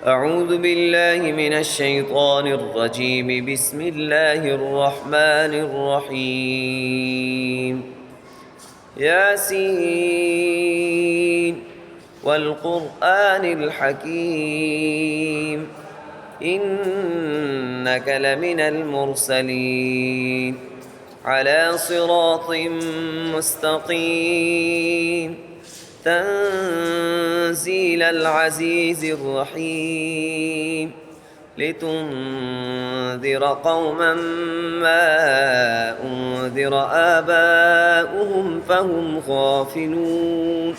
أعوذ بالله من الشيطان الرجيم. بسم الله الرحمن الرحيم. ياسين والقرآن الحكيم إنك لمن المرسلين على صراط مستقيم تنزيل العزيز الرحيم لتنذر قوما ما أنذر آباؤهم فهم غافلون.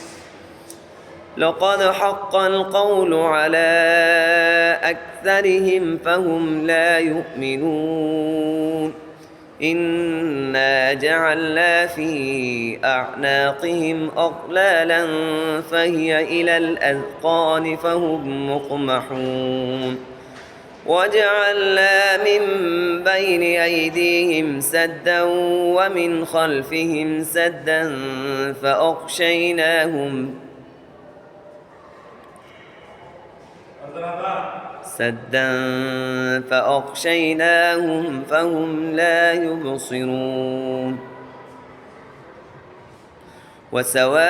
لقد حق القول على أكثرهم فهم لا يؤمنون. إنا جعلنا في أعناقهم أغلالا فهي إلى الأذقان فهم مقمحون. وجعلنا من بين أيديهم سدا ومن خلفهم سدا فأغشيناهم فهم لا يبصرون. وسواء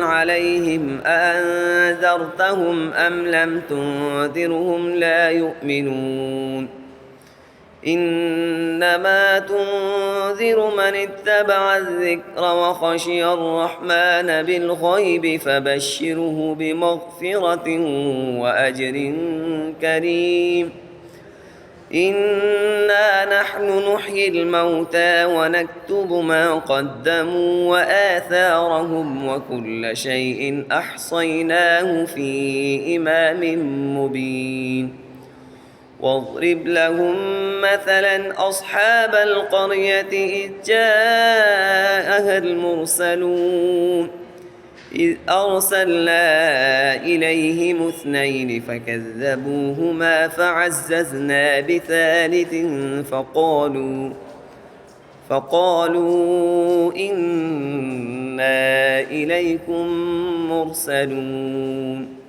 عليهم أأنذرتهم أم لم تنذرهم لا يؤمنون. إنما تنذر من اتبع الذكر وخشي الرحمن بالغيب فبشره بمغفرة وأجر كريم. إنا نحن نحيي الموتى ونكتب ما قدموا وآثارهم وكل شيء أحصيناه في إمام مبين. واضرب لهم مثلا أصحاب القرية إذ جاءها المرسلون إذ أرسلنا إليهم اثنين فكذبوهما فعززنا بثالث فقالوا إنا إليكم مرسلون.